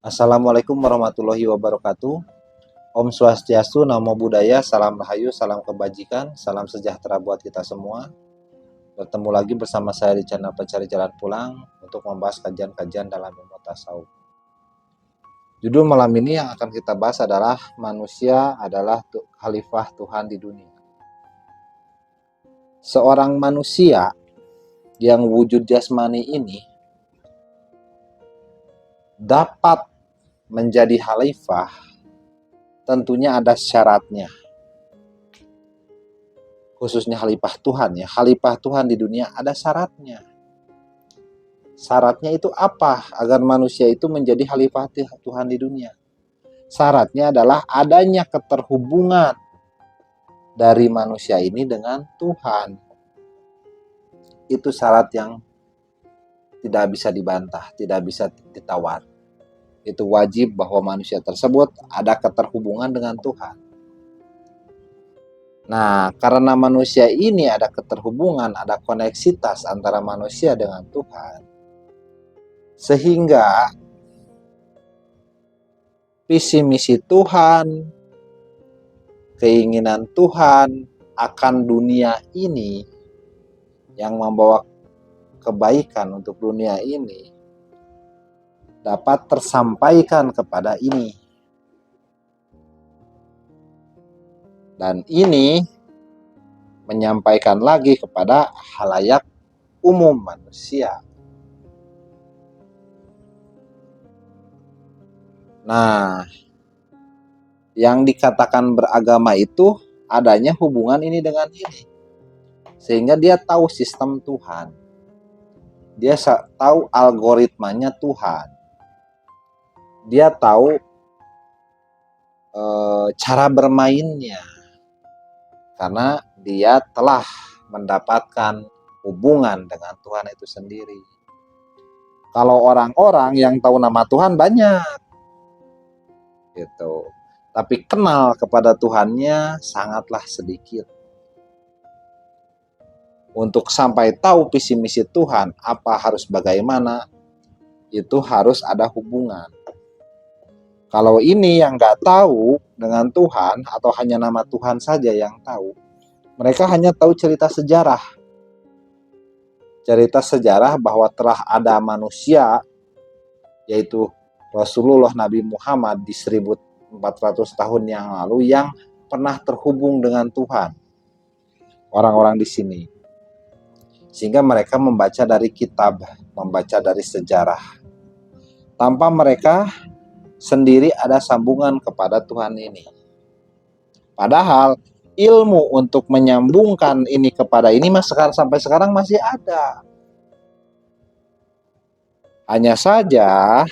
Assalamualaikum warahmatullahi wabarakatuh. Om Swastiastu, Namo Buddhaya, Salam Rahayu, Salam Kebajikan, Salam Sejahtera buat kita semua. Bertemu lagi bersama saya di channel Pencari Jalan Pulang untuk membahas kajian-kajian dalam ilmu tasawuf. Judul malam ini yang akan kita bahas adalah manusia adalah khalifah Tuhan di dunia. Seorang manusia yang wujud jasmani ini dapat menjadi khalifah, tentunya ada syaratnya. Khususnya khalifah Tuhan ya. Khalifah Tuhan di dunia ada syaratnya. Syaratnya itu apa agar manusia itu menjadi khalifah Tuhan di dunia? Syaratnya adalah adanya keterhubungan dari manusia ini dengan Tuhan. Itu syarat yang tidak bisa dibantah, tidak bisa ditawar. Itu wajib bahwa manusia tersebut ada keterhubungan dengan Tuhan. Nah, karena manusia ini ada keterhubungan, ada koneksitas antara manusia dengan Tuhan, sehingga visi misi Tuhan, keinginan Tuhan akan dunia ini yang membawa kebaikan untuk dunia ini dapat tersampaikan kepada ini. Dan ini menyampaikan lagi kepada halayak umum manusia. Nah, yang dikatakan beragama itu adanya hubungan ini dengan ini. Sehingga dia tahu sistem Tuhan. Dia tahu algoritmanya Tuhan. Dia tahu cara bermainnya. Karena dia telah mendapatkan hubungan dengan Tuhan itu sendiri. Kalau orang-orang yang tahu nama Tuhan banyak, gitu. Tapi kenal kepada Tuhannya sangatlah sedikit. Untuk sampai tahu visi misi Tuhan, apa harus bagaimana, itu harus ada hubungan. Kalau ini yang nggak tahu dengan Tuhan, atau hanya nama Tuhan saja yang tahu, mereka hanya tahu cerita sejarah. Cerita sejarah bahwa telah ada manusia, yaitu Rasulullah Nabi Muhammad di 1400 tahun yang lalu yang pernah terhubung dengan Tuhan. Orang-orang di sini. Sehingga mereka membaca dari kitab, membaca dari sejarah. Tanpa mereka sendiri ada sambungan kepada Tuhan ini. Padahal ilmu untuk menyambungkan ini kepada ini sampai sekarang masih ada. Hanya saja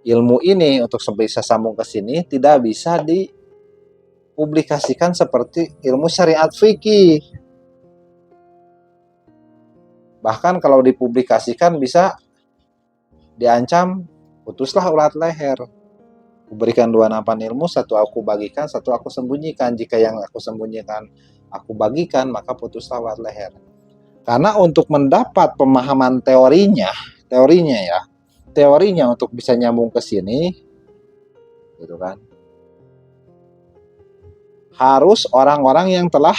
ilmu ini untuk bisa sambung ke sini tidak bisa dipublikasikan seperti ilmu syariat fikih. Bahkan kalau dipublikasikan bisa diancam putuslah ulat leher. Kuberikan dua nampan ilmu, satu aku bagikan, satu aku sembunyikan. Jika yang aku sembunyikan aku bagikan, maka putuslah ulat leher. Karena untuk mendapat pemahaman teorinya untuk bisa nyambung ke sini, gitu kan, harus orang-orang yang telah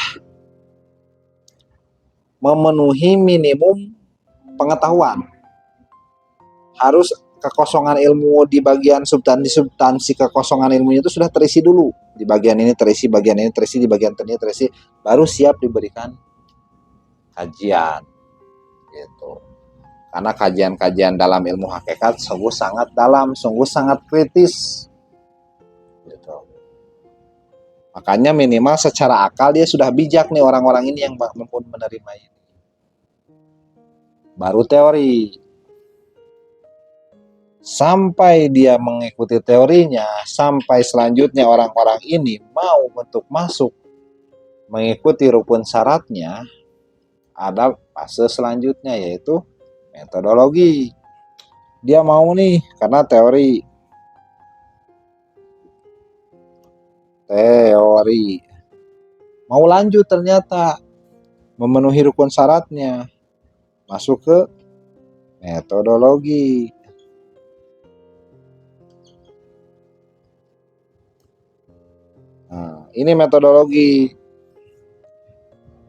memenuhi minimum pengetahuan. Harus kekosongan ilmu di bagian substansi kekosongan ilmunya itu sudah terisi dulu. Di bagian ini terisi, bagian ini terisi, di bagian ini terisi, baru siap diberikan kajian. Gitu. Karena kajian-kajian dalam ilmu hakikat sungguh sangat dalam, sungguh sangat kritis. Gitu. Makanya minimal secara akal dia sudah bijak nih orang-orang ini yang mampu menerima ini. Baru teori. Sampai dia mengikuti teorinya, sampai selanjutnya orang-orang ini mau untuk masuk mengikuti rukun syaratnya, ada fase selanjutnya yaitu metodologi. Dia mau nih karena teori mau lanjut, ternyata memenuhi rukun syaratnya, masuk ke metodologi. Nah, ini metodologi.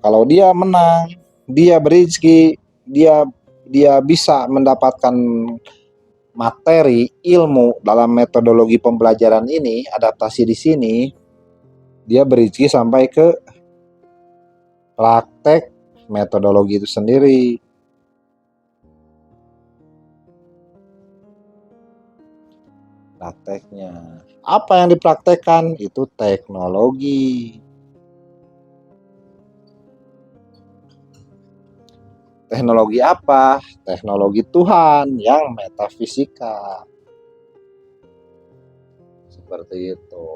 Kalau dia menang, dia berizki, dia bisa mendapatkan materi ilmu dalam metodologi pembelajaran ini, adaptasi di sini, dia berizki sampai ke praktek metodologi itu sendiri. Prakteknya. Apa yang dipraktekkan? Itu teknologi. Teknologi apa? Teknologi Tuhan yang metafisika. Seperti itu.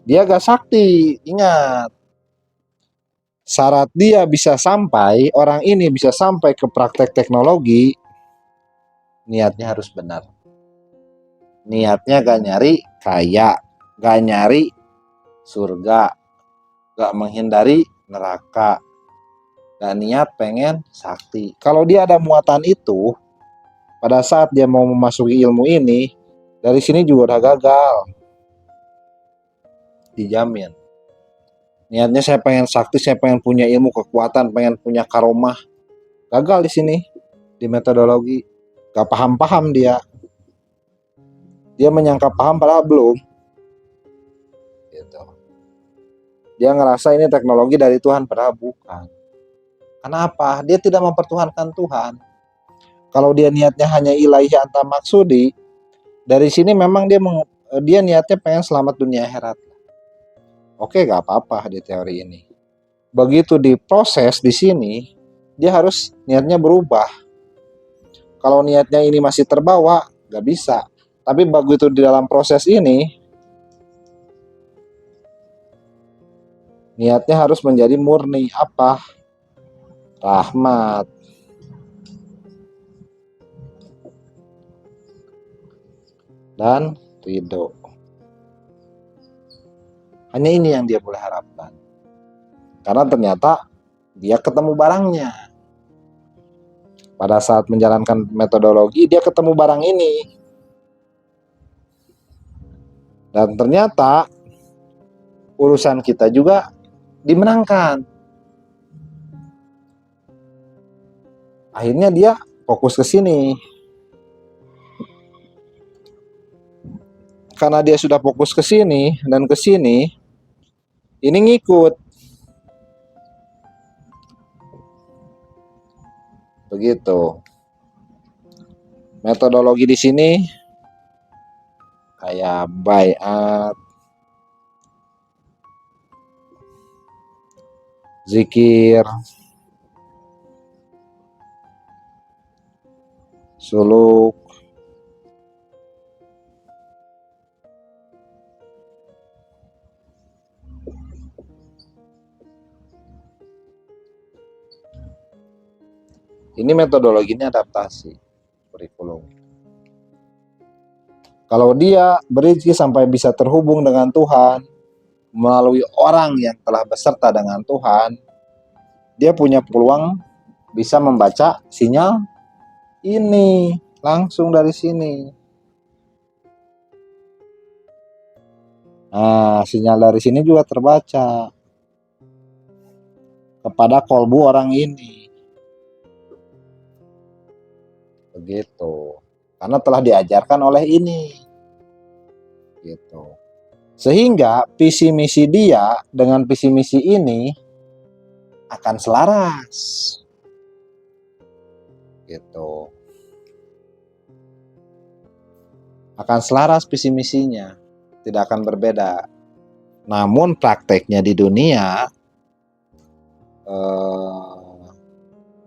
Dia gak sakti, ingat. Syarat dia bisa sampai, orang ini bisa sampai ke praktek teknologi, niatnya harus benar. Niatnya gak nyari kaya, gak nyari surga, gak menghindari neraka, gak niat pengen sakti. Kalau dia ada muatan itu, pada saat dia mau memasuki ilmu ini, dari sini juga udah gagal. Dijamin. Niatnya saya pengen sakti, saya pengen punya ilmu kekuatan, pengen punya karomah. Gagal di sini, di metodologi. Gak paham-paham dia. Dia menyangka paham padahal belum. Gitu. Dia ngerasa ini teknologi dari Tuhan padahal bukan. Kenapa? Dia tidak mempertuhankan Tuhan. Kalau dia niatnya hanya ilahi anta maksudi, dari sini memang dia niatnya pengen selamat dunia akhirat. Oke, gak apa-apa di teori ini. Begitu diproses di sini, dia harus niatnya berubah. Kalau niatnya ini masih terbawa, gak bisa. Tapi begitu di dalam proses ini, niatnya harus menjadi murni. Apa? Rahmat. Dan ridho. Hanya ini yang dia boleh harapkan. Karena ternyata dia ketemu barangnya. Pada saat menjalankan metodologi, dia ketemu barang ini. Dan ternyata urusan kita juga dimenangkan. Akhirnya dia fokus ke sini. Karena dia sudah fokus ke sini dan ke sini, ini ngikut. Begitu. Metodologi di sini kayak baiat, zikir, suluk, ini metodologinya adaptasi kurikulum. Kalau dia berizki sampai bisa terhubung dengan Tuhan melalui orang yang telah beserta dengan Tuhan, dia punya peluang bisa membaca sinyal ini langsung dari sini. Nah, sinyal dari sini juga terbaca kepada kolbu orang ini. Begitu. Karena telah diajarkan oleh ini. Gitu. Sehingga visi misi dia dengan visi misi ini akan selaras. Gitu. Akan selaras visi misinya. Tidak akan berbeda. Namun prakteknya di dunia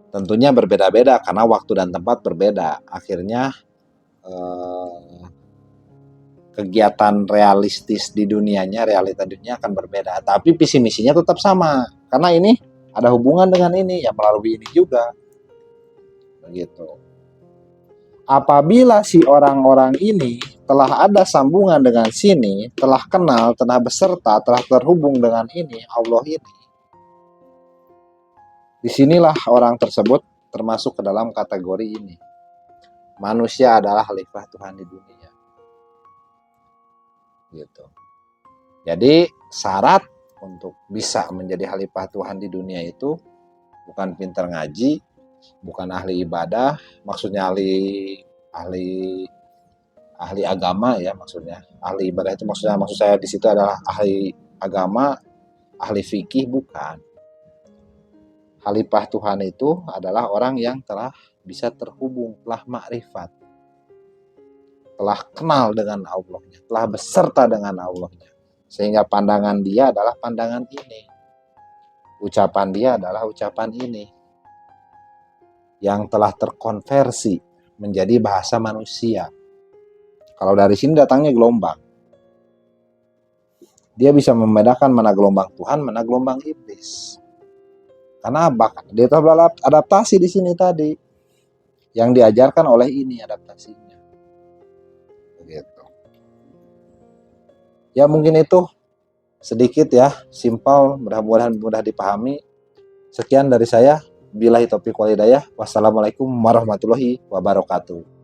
tentunya berbeda-beda karena waktu dan tempat berbeda. Akhirnya kegiatan realistis di dunianya, realita dunia akan berbeda. Tapi visi misinya tetap sama. Karena ini ada hubungan dengan ini, ya melalui ini juga. Begitu. Apabila si orang-orang ini telah ada sambungan dengan sini, telah kenal, telah beserta, telah terhubung dengan ini, Allah ini. Disinilah orang tersebut termasuk ke dalam kategori ini. Manusia adalah khalifah Tuhan di dunia. Gitu. Jadi syarat untuk bisa menjadi khalifah Tuhan di dunia itu bukan pintar ngaji, bukan ahli ibadah, maksudnya ahli agama ya maksudnya. Ahli ibadah itu maksud saya di situ adalah ahli agama, ahli fikih, bukan. Khalifah Tuhan itu adalah orang yang telah bisa terhubung, telah makrifat, telah kenal dengan Allahnya, telah beserta dengan Allahnya. Sehingga pandangan dia adalah pandangan ini. Ucapan dia adalah ucapan ini. Yang telah terkonversi menjadi bahasa manusia. Kalau dari sini datangnya gelombang. Dia bisa membedakan mana gelombang Tuhan, mana gelombang iblis. Karena dia telah adaptasi di sini tadi. Yang diajarkan oleh ini adaptasinya. Begitu. Ya mungkin itu sedikit ya, simpel, mudah-mudahan mudah dipahami. Sekian dari saya. Billahi taufiq wal hidayah. Wassalamualaikum warahmatullahi wabarakatuh.